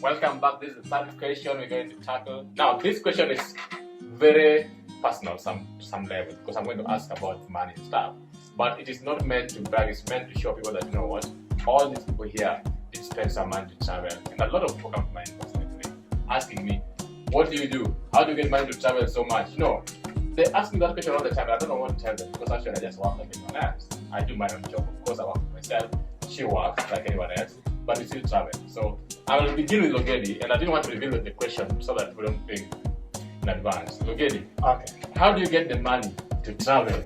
Welcome back. This is the third question we're going to tackle. Now, this question is very personal to some level because I'm going to ask about money and stuff. But it is not meant to brag, it's meant to show people that, you know what, all these people here did spend some money to travel. And a lot of people come to my inbox lately asking me, what do you do? How do you get money to travel so much? No, they ask me that question all the time. I don't know what to tell them because actually I just work like anyone else. I do my own job. Of course, I work for myself. She works like anyone else, but we still travel. So I will begin with Logedi, and I didn't want to reveal the question so that we don't think in advance. Logedi, Okay. how do you get the money to travel?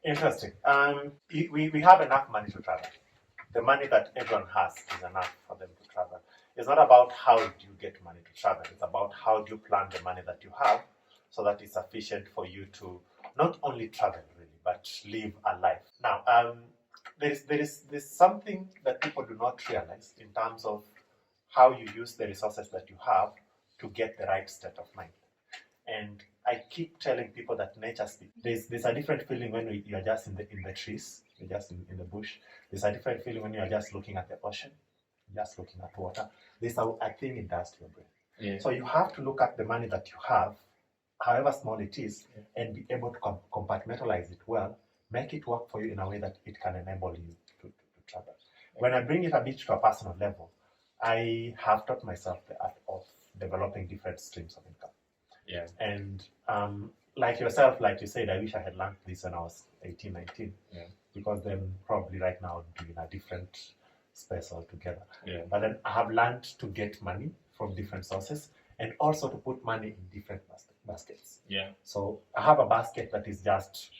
Interesting. We have enough money to travel. The money that everyone has is enough for them to travel. It's not about how do you get money to travel. It's about how do you plan the money that you have so that it's sufficient for you to not only travel really, but live a life. Now, there's something that people do not realize in terms of how you use the resources that you have to get the right state of mind. And I keep telling people that nature speaks. There's a different feeling when you are just in the trees, you're just in the bush. There's a different feeling when you are just looking at the ocean, just looking at water. There's a thing it does to your brain. Yeah. So you have to look at the money that you have, however small it is, and be able to compartmentalize it well, make it work for you in a way that it can enable you to travel. When I bring it a bit to a personal level, I have taught myself the art of developing different streams of income. Yeah. And like yourself, like you said, I wish I had learned this when I was 18, 19. Yeah. Because then probably right now I'd be in a different space altogether. Yeah. But then I have learned to get money from different sources and also to put money in different baskets. Yeah. So I have a basket that is just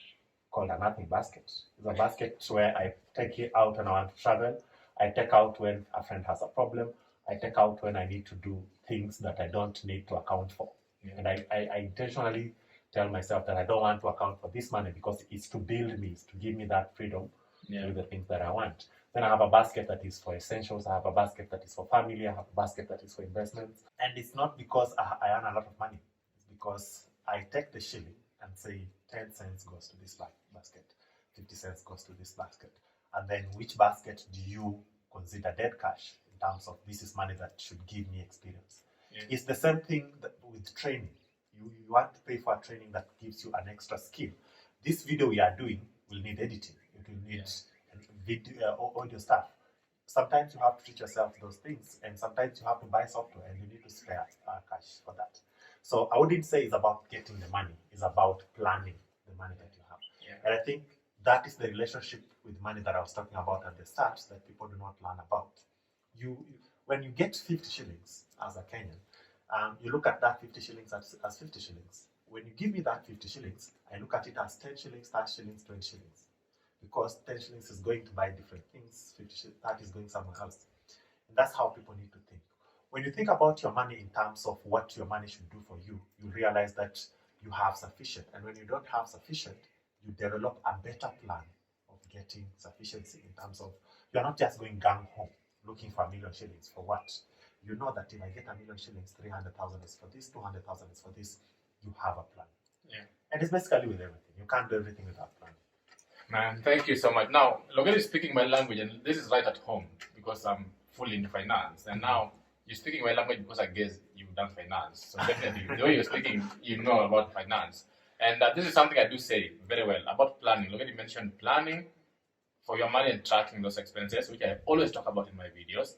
called a nothing basket. It's a basket where I take it out when I want to travel. I take out when a friend has a problem. I take out when I need to do things that I don't need to account for. Yeah. And I intentionally tell myself that I don't want to account for this money because it's to build me, it's to give me that freedom to do the things that I want. Then I have a basket that is for essentials. I have a basket that is for family. I have a basket that is for investments. And it's not because I earn a lot of money. It's because I take the shilling and say 10 cents goes to this basket, 50 cents goes to this basket. And then which basket do you consider dead cash in terms of this is money that should give me experience? Yeah. It's the same thing with training. You want to pay for a training that gives you an extra skill. This video we are doing will need editing. It will need video, audio stuff. Sometimes you have to teach yourself those things, and sometimes you have to buy software, and you need to spare cash for that. So I wouldn't say it's about getting the money. It's about planning the money that you have. Yeah. And I think that is the relationship with money that I was talking about at the start that people do not learn about. When you get 50 shillings as a Kenyan, you look at that 50 shillings as 50 shillings. When you give me that 50 shillings, I look at it as 10 shillings, 30 shillings, 20 shillings. Because 10 shillings is going to buy different things, 30 is going somewhere else. And that's how people need to think. When you think about your money in terms of what your money should do for you, you realize that you have sufficient. And when you don't have sufficient, you develop a better plan of getting sufficiency in terms of you're not just going gung-ho looking for 1 million shillings for what? You know that if I get 1 million shillings, 300,000 is for this, 200,000 is for this. You have a plan. Yeah. And it's basically with everything. You can't do everything without plan. Man, thank you so much. Now, Logedi is speaking my language, and this is right at home because I'm fully into finance. And now you're speaking my language because I guess you've done finance. So definitely, the way you're speaking, you know about finance. And this is something I do say very well about planning. Logedi mentioned planning for your money and tracking those expenses, which I always talk about in my videos.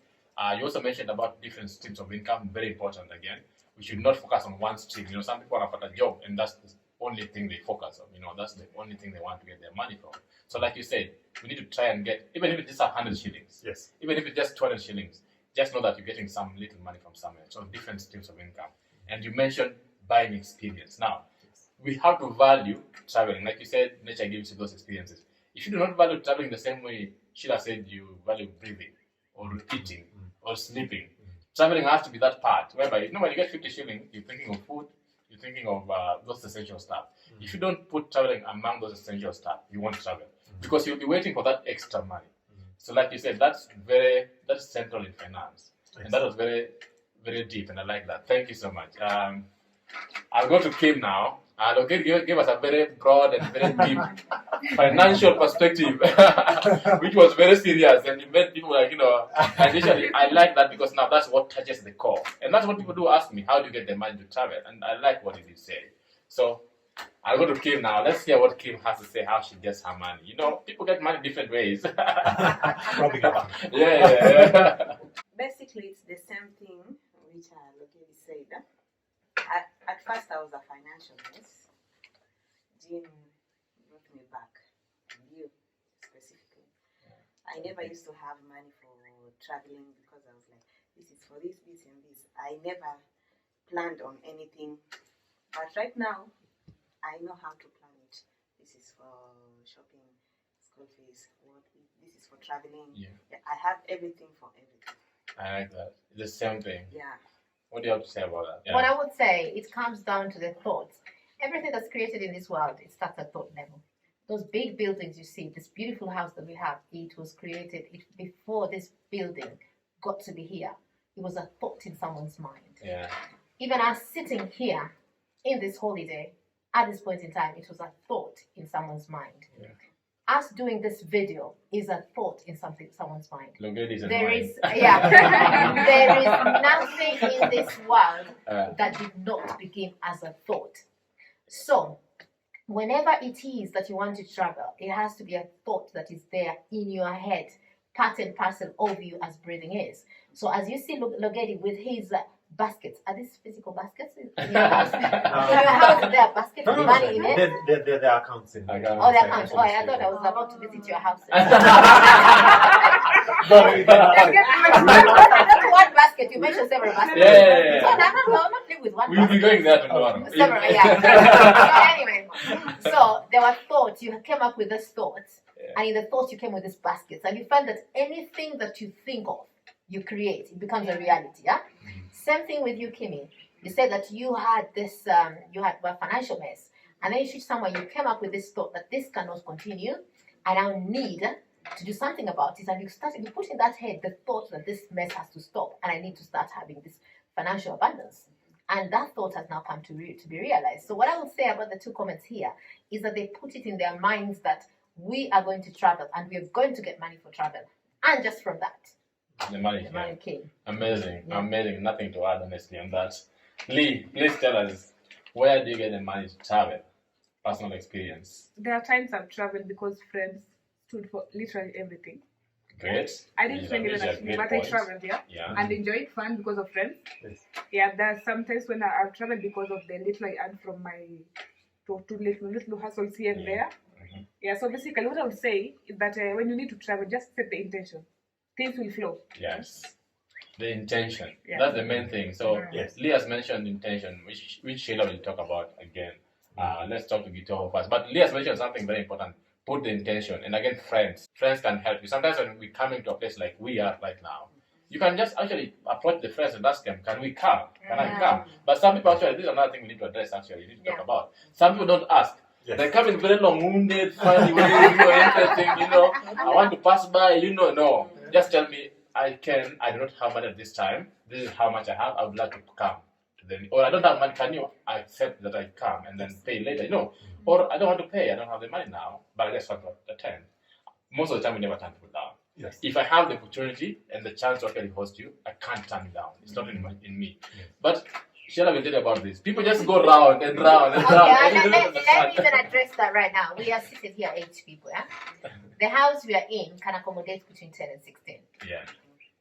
You also mentioned about different streams of income, very important again. We should not focus on one stream. You know, some people have got a job and that's the only thing they focus on. You know, that's the only thing they want to get their money from. So like you said, we need to try and get, even if it's just 100 shillings, yes, even if it's just 200 shillings, just know that you're getting some little money from somewhere. So different streams of income. And you mentioned buying experience. Now, we have to value traveling. Like you said, nature gives you those experiences. If you do not value traveling the same way Sheila said you value breathing or eating or sleeping, traveling has to be that part whereby, you know, when you get 50 shillings, you're thinking of food, you're thinking of those essential stuff. If you don't put traveling among those essential stuff, you won't travel because you'll be waiting for that extra money. So like you said, that's central in finance. And that was very, very deep, and I like that. Thank you so much. I'll go to Kim now. And okay, gave us a very broad and very deep financial perspective, which was very serious, and it made people like, initially, I like that because now that's what touches the core. And that's what people do ask me, how do you get the money to travel? And I like what he did say. So I'll go to Kim now. Let's hear what Kim has to say, how she gets her money. People get money different ways. Yeah. Basically, it's the same thing which Lokedi said. At first, I was a financial mess. Jim brought me back, and you specifically. I never used to have money for traveling because I was like, this is for this, this, and this. I never planned on anything. But right now, I know how to plan it. This is for shopping, school fees, this is for traveling. Yeah. I have everything for everything. I like that. It's the same thing. Yeah. What do you have to say about that? Yeah. What I would say, it comes down to the thoughts. Everything that's created in this world, it starts at thought level. Those big buildings you see, this beautiful house that we have, it was created before this building got to be here. It was a thought in someone's mind. Yeah. Even us sitting here in this holiday, at this point in time, it was a thought in someone's mind. Yeah. Us doing this video is a thought in someone's mind. There is there is nothing in this world that did not begin as a thought. So, whenever it is that you want to travel, it has to be a thought that is there in your head, part and parcel of you as breathing is. So, as you see Logedi with his baskets, are these physical baskets in your house? In your house, there are baskets with money in it? They're accounts in there. Oh, the accounts. Oh, I thought I was about to visit your house. Not one basket, you mentioned several baskets. Yeah. So I'm not living with one We'll be basket. going there tomorrow. Several, yeah. So anyway, so there were thoughts, you came up with this thoughts, and in the thoughts you came with these baskets, and you find that anything that you think of, you create, it becomes a reality, yeah? Same thing with you, Kimmy. You said that you had this, you had a financial mess, and then you shoot somewhere, you came up with this thought that this cannot continue, and I need to do something about it, and you put in that head the thought that this mess has to stop, and I need to start having this financial abundance. And that thought has now come to be realized. So what I would say about the two comments here is that they put it in their minds that we are going to travel, and we are going to get money for travel. And just from that, the money came. Amazing. Nothing to add honestly on that. Lee, please tell us, where do you get the money to travel? Personal experience. There are times I've traveled because friends stood for literally everything. Great. I didn't spend even actually, but I traveled, yeah, and enjoyed fun because of friends. Yes. Yeah, there are sometimes when I've traveled because of the little I earn from my little hustles here and there. Mm-hmm. Yeah, so basically what I would say is that when you need to travel, just set the intention. Things will flow. Yes. The intention. Yeah. That's the main thing. So Yes. Lee has mentioned intention, which Sheila will talk about again. Let's talk to Gito first. But Lee has mentioned something very important. Put the intention. And again, friends. Friends can help you. Sometimes when we come into a place like we are right now, you can just actually approach the friends and ask them, can we come? Can I come? But some people actually, this is another thing we need to address actually, we need to talk about. Some people don't ask. Yes. They come in very long-wounded, funny ways, interesting, I want to pass by, no. Just tell me, I do not have money at this time. This is how much I have. I would like to come to them. Or I don't have money. Can you accept that I come and then pay later? Or I don't want to pay. I don't have the money now, but I just want to attend. Most of the time, we never turn people down. Yes. If I have the opportunity and the chance to actually host you, I can't turn it down. It's not in me. Yes. But Sheila will tell you about this. People just go round and round and round. Okay, let me even address that right now. We are seated here, 8 people. Yeah? The house we are in can accommodate between 10 and 16. Yeah.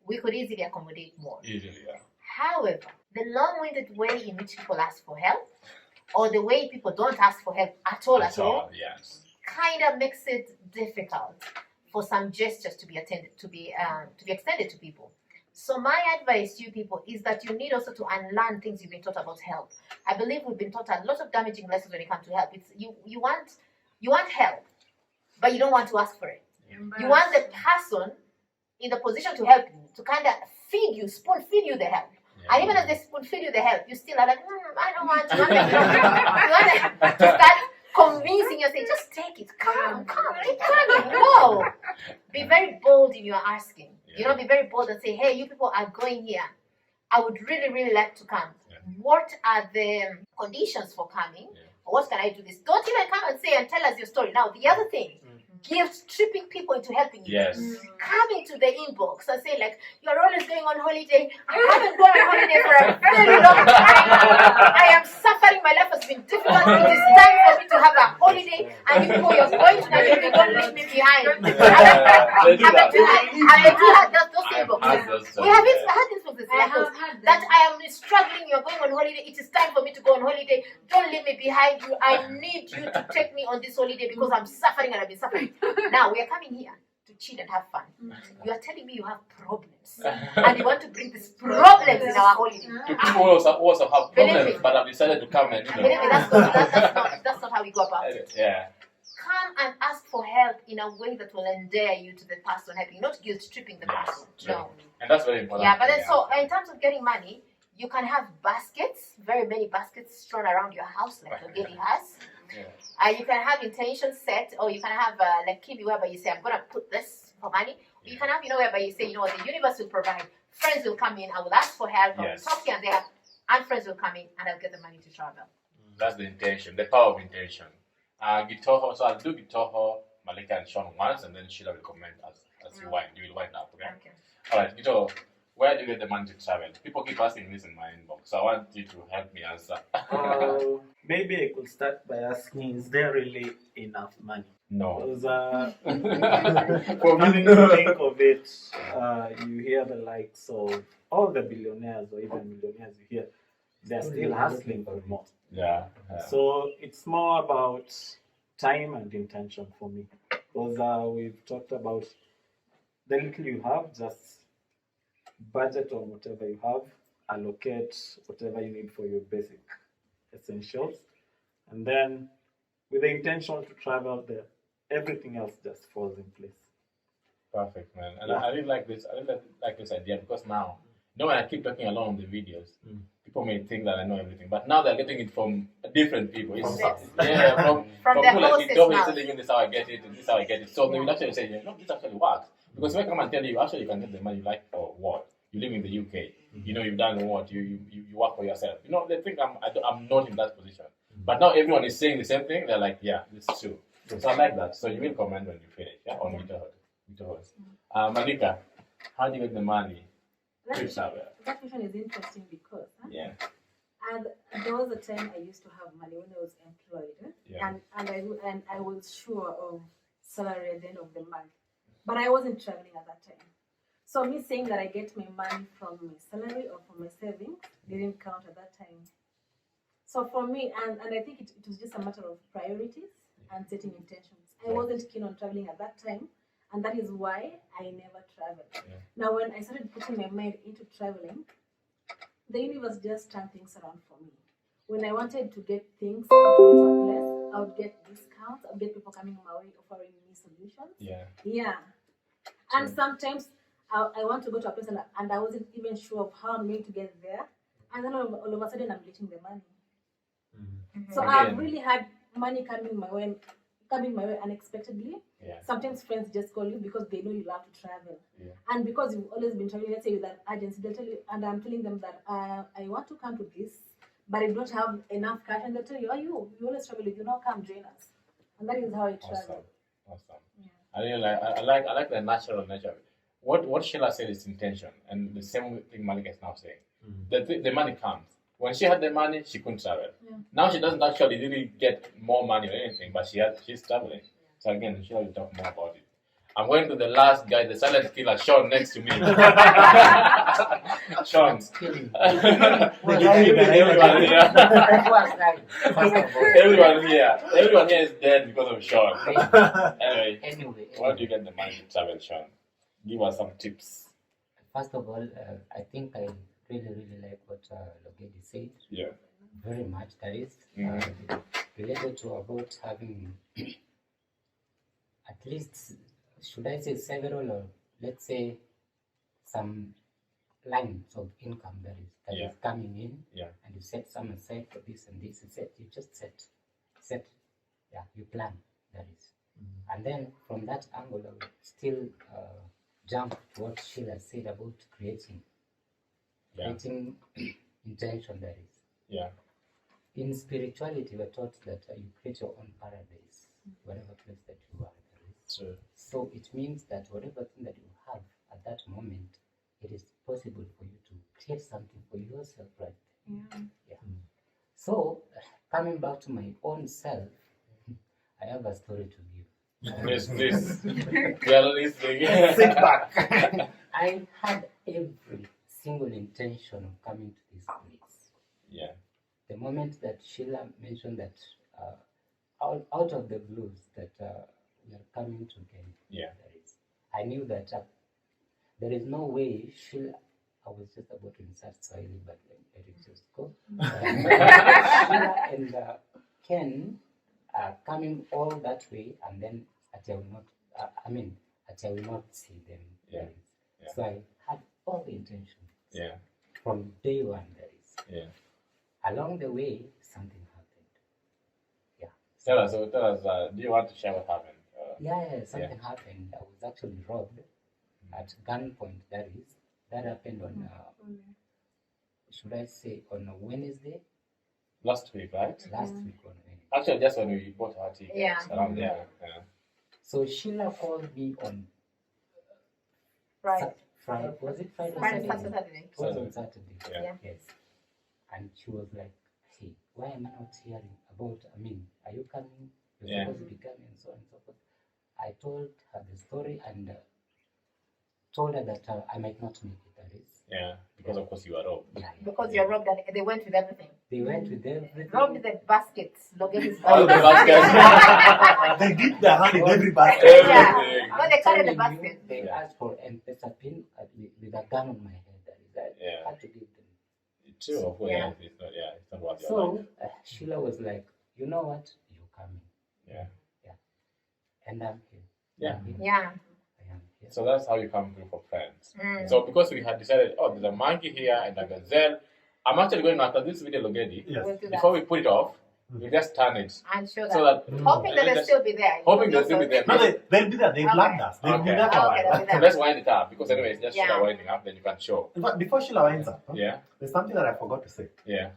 We could easily accommodate more. Easily, yeah. However, the long-winded way in which people ask for help, or the way people don't ask for help at all, Yes. kind of makes it difficult for some gestures to be extended to people. So my advice to you people is that you need also to unlearn things you've been taught about help. I believe we've been taught a lot of damaging lessons when it comes to help. It's you want help, but you don't want to ask for it. You want the person in the position to help you to kind of spoon feed you the help. Yeah. And even if they spoon feed you the help, you still are like, I don't want to. You want to start convincing yourself, just take it, come, keep coming. No. Be very bold in your asking. Yeah. Be very bold and say, hey, you people are going here. I would really, really like to come. Yeah. What are the conditions for coming? Yeah. Or what can I do this? Don't even come and say and tell us your story. Now, the other thing, guilt tripping people into helping you. Yes. Coming to the inbox and say like, you're always going on holiday. I haven't gone on holiday for a very long time. I am suffering. My life has been difficult. It is time for me to have a holiday. And you know you're going to Nigeria. Don't leave me behind. They do that. And they do have those I have inboxes. had those, We have yeah. had inboxes I like have those. had That them. I am struggling. You're going on holiday. It is time for me to go on holiday. Don't leave me behind. I need you to take me on this holiday because I'm suffering and I've been suffering. Now we are coming here to chill and have fun. You are telling me you have problems and you want to bring these problems in our holiday. To people who also have Believe problems, me. but have decided to come and And believe me, that's not how we go about it. yeah. Come and ask for help in a way that will endear you to the person helping, not guilt tripping the Yes, person. true. No. And that's very important. Yeah, but then so in terms of getting money, you can have baskets, very many baskets strewn around your house, like your lady has. Yeah. You can have intention set, or you can have like Kibi, whereby you say, I'm gonna put this for money. You can have, whereby you say, the universe will provide. Friends will come in, I will ask for help, I will Yes. talk here and there, and friends will come in, and I'll get the money to travel. That's the intention, the power of intention. Gitoho, so I'll do Gitoho, Malika, and Sean once, and then Sheila will comment as you wind. You will wind up, okay? Okay. All right, Gito, where do you get the money to travel? People keep asking this in my inbox, so I want you to help me answer. Maybe I could start by asking, is there really enough money? No. Because For coming me, to think of it, you hear the likes of all the billionaires or even millionaires you hear, they're still hustling for more. yeah. So it's more about time and intention for me. Because we've talked about the little you have, just budget on whatever you have, allocate whatever you need for your basic essentials, and then with the intention to travel there, everything else just falls in place. Perfect, man. And Yeah. I really like this. I really like this idea because now, when I keep talking along the videos, people may think that I know everything, but now they're getting it from different people. It's, Yes. yeah, from the people like horse's Ito, mouth. telling you this is how I get it, and this is how I get it. So they will actually say, this actually works. Because when I come and tell you, actually you can get the money you like for what? You live in the UK. You've done what? You work for yourself. They think I'm not in that position. But now everyone is saying the same thing. They're like, yeah, this is true. So I like that. So you will comment when you finish, yeah, on Gito. Malika, how do you get the money to travel? That question is interesting because Yeah. and there was a time I used to have money when I was employed, Yeah. and I was sure of salary at the end of the month, but I wasn't traveling at that time. So me saying that I get my money from my salary or from my savings didn't count at that time. So for me, and I think it was just a matter of priorities and setting intentions. I wasn't keen on traveling at that time, and that is why I never traveled. Yeah. Now, when I started putting my mind into traveling, the universe just turned things around for me. When I wanted to get things out of a place, I would get discounts, I would get people coming my way offering me solutions. Yeah. Yeah. And sometimes I want to go to a place and I wasn't even sure of how I'm going to get there. And then all of a sudden I'm getting the money. So Again. I've really had money coming my way unexpectedly. Yeah. Sometimes friends just call you because they know you love to travel. Yeah. And because you've always been traveling, let's say with that agency, they'll tell you, and I'm telling them that I want to come to this, but I don't have enough cash. And they'll tell you, you always travel, you know, come join us. And that is how I travel. Awesome. Yeah. I really like the natural nature. What Sheila said is intention, and the same thing Malika is now saying. The money comes. When she had the money, she couldn't travel. Yeah. Now she doesn't actually really get more money or anything, but she's traveling. So again, Sheila will talk more about it. I'm going to the last guy, the silent killer, Sean, next to me. Sean. Everyone here is dead because of Sean. Anyway, where do you get the money to travel, Sean? Give us some tips. First of all, I think I really like what Logedi said. Yeah. Very much. That is related to about having at least, should I say several, or let's say some lines of income that is coming in, and you set some aside for this and this. You just set. You plan. That is, and then from that angle, I would still jump to what Sheila said about creating intention. That is, in spirituality, we're taught that you create your own paradise, whatever place that you are. True. So it means that whatever thing that you have at that moment, it is possible for you to create something for yourself, right? Yeah. So coming back to my own self, I have a story to give. Please. We are listening. Sit back. I had every single intention of coming to this place. Yeah. The moment that Sheila mentioned that out of the blues that we are coming to Kenya, Yeah. I knew that there is no way Sheila. I was just about to insert Swahili, but let it just go. Sheila and Ken coming all that way, and then I will not. I will not see them. Yeah. Yeah. So I had all the intentions. Yeah. From day one, Yeah. Along the way, something happened. Yeah. Tell us. Do you want to share what happened? Something happened. I was actually robbed at gunpoint. That happened on. Should I say on a Wednesday? Last week, right? Last week on Wednesday. Actually, just when we bought our tickets. Yeah. Around there. Yeah. So Sheila called me on Right. Friday. Was it Friday? Friday, Saturday? Saturday. It was on Saturday. Yeah. Yes. And she was like, "Hey, why am I not hearing about? Are you coming? You're Yeah. supposed to be coming, and so on and so forth." I told her the story and told her that I might not make it. That is. Yeah. Because of course you are robbed. Yeah. Because you're robbed and they went with everything. They went with everything. Robbed the baskets. Look at his All the basket. baskets. They dip their hand in every basket. Everything. When they carry the Telling you, basket. They Yeah. asked for M-Pesa pin with a gun on my head. That is, I Yeah. had to give them. True. Of course, Yeah. it's not what you're So like. Sheila was like, "You know what? You're coming." Yeah. And I'm here. Yeah. I'm here. Yeah. I am here. So that's how you come through for friends. Mm. So because we had decided, there's a monkey here and a gazelle, I'm actually going after this video Logedi. Yes. We'll do Before that. we put it off, we just turn it I'm sure that. so that Hoping that they'll Just- still be there. hoping they'll still be there. No, they'll be there. They've Okay. planned us. They'll be Okay. there for a Okay, while. they'll be So there. let's wind it up because anyway, it's just Yeah. Sheila winding up, then you can show. In fact, before Sheila winds up, Yeah. there's something that I forgot to say. Yeah.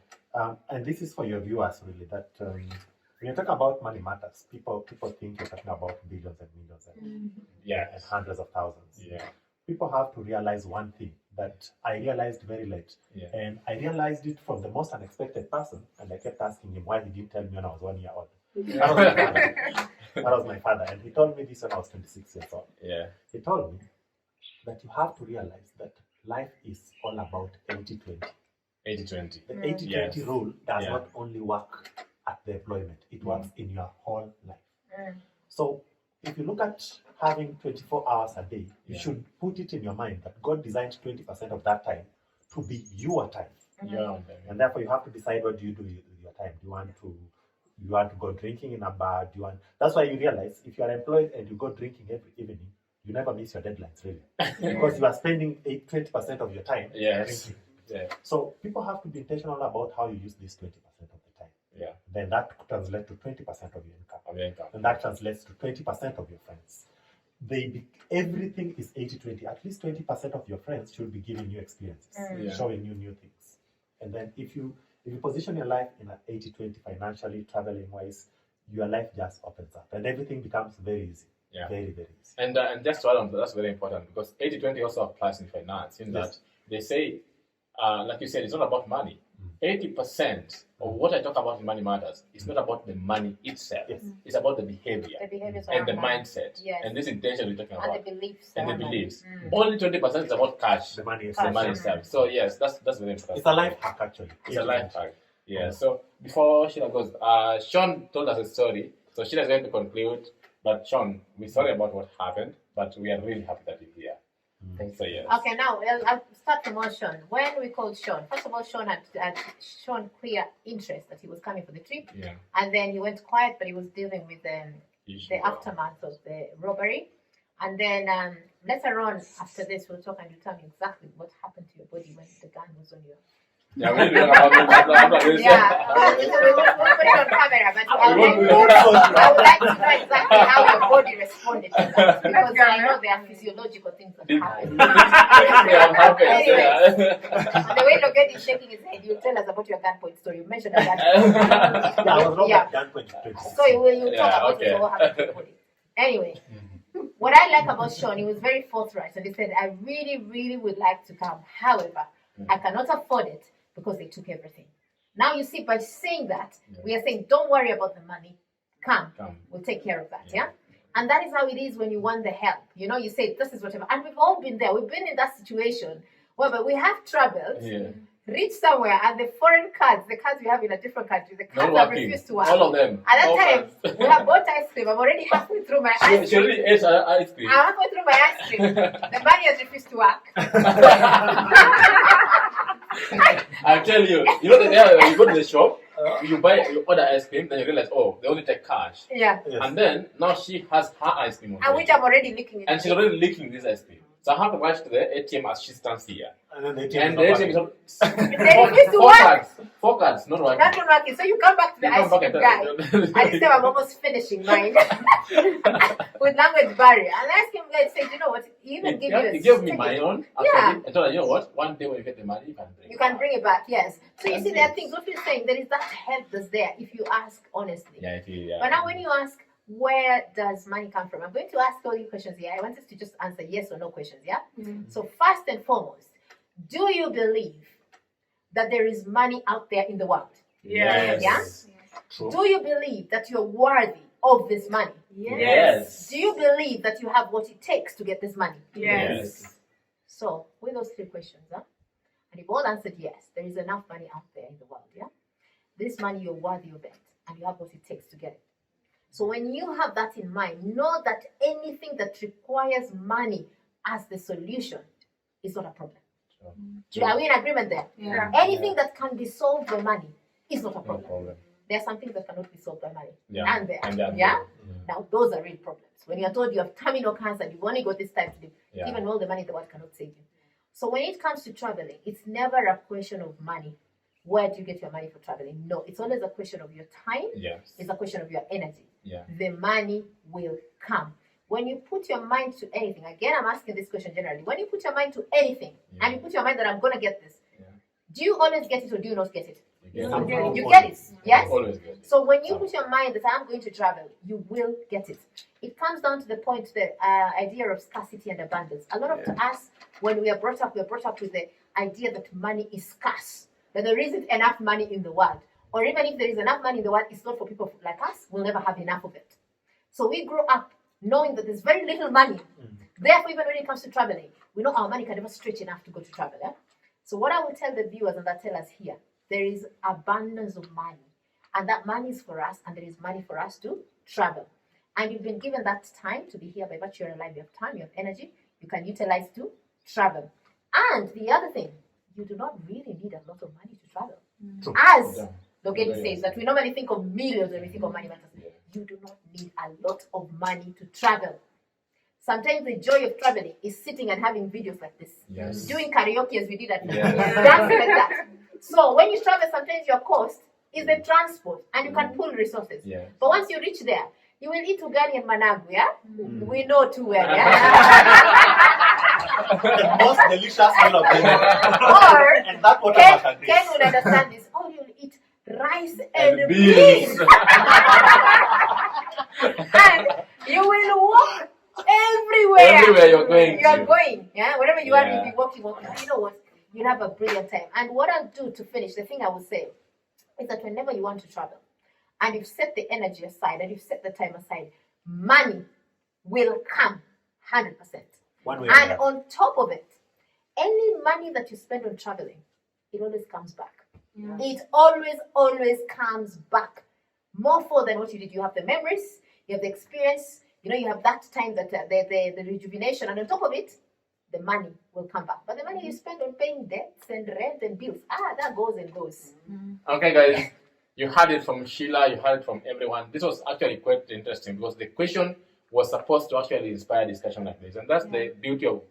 And this is for your viewers, really, that when you talk about money matters, people think you're talking about billions and millions and Yeah. hundreds of thousands. Yeah. People have to realize one thing that I realized very late. Yeah. And I realized it from the most unexpected person, and I kept asking him why he didn't tell me when I was 1 year old. That was my father. That was my father. And he told me this when I was 26 years old. Yeah. He told me that you have to realize that life is all about 80-20. 80-20. The Mm. 80-20 Yes. rule does Yeah. not only work at the employment, it works in your whole life. Mm. So if you look at having 24 hours a day, you Yeah. should put it in your mind that God designed 20% of that time to be your time. Yeah. And therefore you have to decide what do you do with your time. Do you want to go drinking in a bar? That's why you realize if you are employed and you go drinking every evening, you never miss your deadlines really. Because you are spending 20% of your time Yes. drinking. Yeah. So people have to be intentional about how you use this 20% of the time. Yeah. Then that translates to 20% of your income. America. And that translates to 20% of your friends. Everything is 80-20. At least 20% of your friends should be giving you experiences, Yeah. showing you new things. And then if you position your life in an 80-20 financially, traveling wise, your life just opens up and everything becomes very easy. Yeah. Very, very easy. And just to add on to that, that's very important because 80-20 also applies in finance in Yes. that they say, like you said, it's not about money. 80% of what I talk about in Money Matters is not about the money itself. Yes. It's about the behavior The behaviors and the around that. mindset Yes. and this intention we're talking And about the beliefs. and the around that. beliefs. Mm. Only 20% is about cash, The money is the Cash. money itself. So yes, that's very important. It's a life hack actually. It's a life hack. Yeah. So before Sheila goes, Sean told us a story. So Sheila's going to conclude. But Sean, we're sorry about what happened, but we are really happy that you're here. Thank So yes. Okay, now I'll start from Sean. When we called Sean, first of all, Sean had shown clear interest that he was coming for the trip, Yeah. and then he went quiet, but he was dealing with Issue. the aftermath of the robbery. And then later on, after this, we'll talk and you tell me exactly what happened to your body when the gun was on you. Yeah, we'll do that after this. Yeah, so we won't put it on camera, but I We won't do would that. like to know exactly how your body responded to that because I know there are physiological things that happen. Yeah. And the way Logan is shaking his head, you'll tell us about your gunpoint story. You mentioned a gunpoint. Yeah, I was wrong Yeah. at gunpoint 26. So you talk about okay. it, what happened to the body. Anyway, what I like about Sean, he was very forthright and he said, I really, really would like to come. However, I cannot afford it because they took everything. Now you see, by saying that, we are saying, don't worry about the money. Come. We'll take care of that, yeah? And that is how it is when you want the help. You know, you say, this is whatever. And we've all been there. We've been in that situation where we have traveled, reached somewhere, and the foreign cards, the cards we have in a different country, the cards have refused to work. All of them. At that time, we have bought ice cream. I'm already halfway through my ice She cream. already ate her ice cream. I'm halfway through my ice cream. The money has refused to work. I'll tell you. You know, you go to the shop, you order ice cream, then you realize, oh, they only take cash. Yeah. Yes. And then now she has her ice cream And already. which I'm already licking it. And she's already licking this ice cream. So I have to rush to the ATM as she stands here. And then the And the ATM ATM is not is They refuse to work. Four cards, not working. Not working. So you come back to the You come ice back cream and guy. tell- And this time I'm almost finishing mine with language barrier. And the ice cream guy said, you know what? He even give you a He gave me stick my it. own. Yeah. I told her, you know what? One day when you get the money, you can bring You it can back. bring it back, yes. So you That's see, there are it. things, what we're saying, there is that help that's there if you ask honestly. Yeah, yeah. But now when you ask, where does money come from? I'm going to ask all you questions here. I want us to just answer yes or no questions, yeah? So first and foremost, do you believe that there is money out there in the world? Yes. Yeah? true. Do you believe that you're worthy of this money? Yes. Do you believe that you have what it takes to get this money? Yes. So, with those three questions, and you've all answered yes, there is enough money out there in the world, yeah? This money, you're worthy of it, and you have what it takes to get it. So when you have that in mind, know that anything that requires money as the solution is not a problem. Are we in agreement there? Yeah. Anything that can be solved by money is not a No problem. problem. There are some things that cannot be solved by money. Yeah. And there. And there. Yeah? Now, those are real problems. When you're told you have terminal cancer, you've only got this time to live, Yeah. even all the money in the world cannot save you. So when it comes to traveling, it's never a question of money. Where do you get your money for traveling? No, it's always a question of your time. Yes. It's a question of your energy. Yeah. The money will come. When you put your mind to anything, again, I'm asking this question generally. When you put your mind to anything, and you put your mind that I'm going to get this, do you always get it or do you not get it? You Somehow You always. get it, yes? Always get it. So when you put your mind that I'm going to travel, you will get it. It comes down to the point, the idea of scarcity and abundance. A lot of us, when we are brought up with the idea that money is scarce, that there isn't enough money in the world. Or even if there is enough money in the world, it's not for people like us. We'll never have enough of it. So we grow up knowing that there's very little money. Therefore, even when it comes to traveling, we know our money can never stretch enough to go to travel. Eh? So what I will tell the viewers and I tell us here, there is abundance of money. And that money is for us, and there is money for us to travel. And you've been given that time to be here by virtue of your life. You have time, you have energy, you can utilize to travel. And the other thing, you do not really need a lot of money to travel. True. As Logedi says, that we normally think of millions when we think of money matters. You do not need a lot of money to travel. Sometimes the joy of traveling is sitting and having videos like this. Yes. Doing karaoke as we did at Yes. dancing like that. So when you travel, sometimes your cost is the transport and you can pull resources. Yeah. But once you reach there, you will eat ugali and managu, yeah? We know too well, yeah? The most delicious meal of the day. Or And that watermark agrees. Ken would understand this. Oh, you'll eat rice And and beans. beans. And you will walk everywhere. Everywhere you're going You are to. going. Yeah, wherever you are, Yeah. you'll be walking. And you know what? You'll have a brilliant time. And what I'll do to finish, the thing I will say is that whenever you want to travel, and you've set the energy aside and you've set the time aside, money will come 100%. One way or And another. on top of it, any money that you spend on traveling, it always comes back. It always comes back. More for than what you did. You have the memories, you have the experience, you have that time, that the rejuvenation, and on top of it, the money will come back. But the money you spend on paying debts and rent and bills, that goes and goes. Okay, guys, you heard it from Sheila, you heard it from everyone. This was actually quite interesting because the question was supposed to actually inspire discussion like this. And that's the beauty of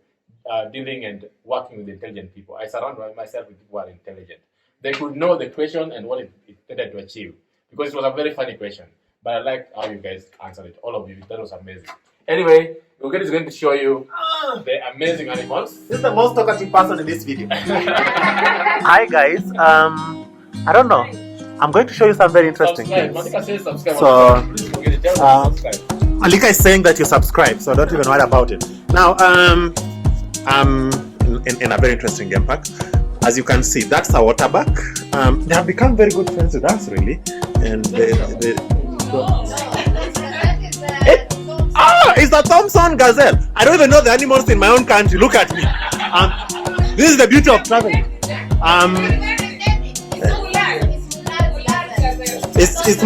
dealing and working with intelligent people. I surround myself with people who are intelligent. They could know the question and what it intended to achieve. Because it was a very funny question. But I like how you guys answered it. All of you. That was amazing. Anyway, Uget is going to show you the amazing animals. This is the most talkative person in this video. Hi guys, I don't know. I'm going to show you some very interesting Subscribe. things. Monica says subscribe. So, Please forget it. Tell them to subscribe. Alika is saying that you subscribe, so don't even worry about it. Now, I'm in a very interesting game park. As you can see, that's a water park. They have become very good friends with us, really. And it's a Thompson gazelle. I don't even know the animals in my own country. Look at me. This is the beauty of traveling. It's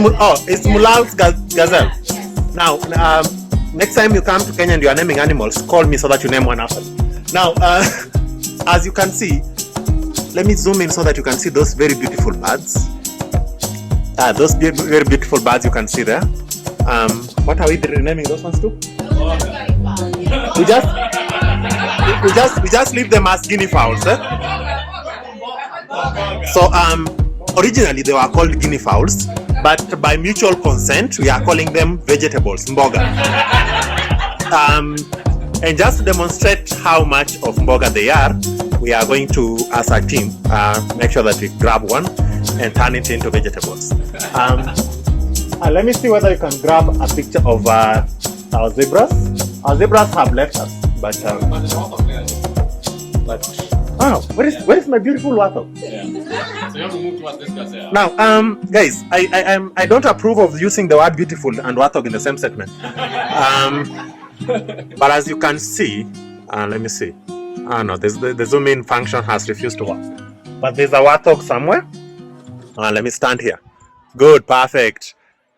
Mulal's gazelle. Now, next time you come to Kenya and you are naming animals, call me so that you name one after me. Now, as you can see, let me zoom in so that you can see those very beautiful birds. Those very beautiful birds you can see there. What are we renaming those ones to? We just leave them as guinea fowls. So originally they were called guinea fowls, but by mutual consent we are calling them vegetables, mboga. And just to demonstrate how much of mboga they are, we are going to, as a team, make sure that we grab one and turn it into vegetables. Let me see whether you can grab a picture of our zebras. Our zebras have left us, but where is my beautiful warthog? Yeah. So you have to move towards this gazelle. Now, guys, I don't approve of using the word beautiful and warthog in the same statement. But as you can see, let me see. No, the zoom in function has refused to work. But there's a warthog somewhere. Let me stand here. Good, perfect.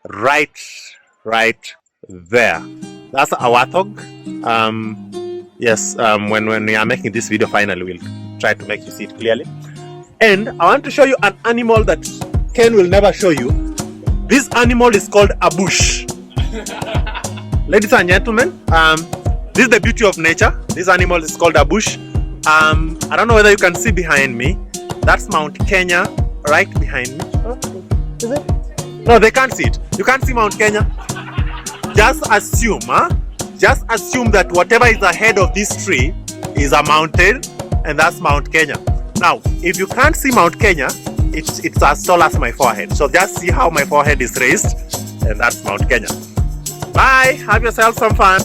Right there. That's a warthog. Yes, when we are making this video, finally we'll try to make you see it clearly. And I want to show you an animal that Ken will never show you. This animal is called a bush. Ladies and gentlemen, this is the beauty of nature. This animal is called a bush. I don't know whether you can see behind me. That's Mount Kenya right behind me. Is it? No, they can't see it. You can't see Mount Kenya. Just assume that whatever is ahead of this tree is a mountain, and that's Mount Kenya. Now, if you can't see Mount Kenya, it's as tall as my forehead. So just see how my forehead is raised, and that's Mount Kenya. Bye. Have yourself some fun.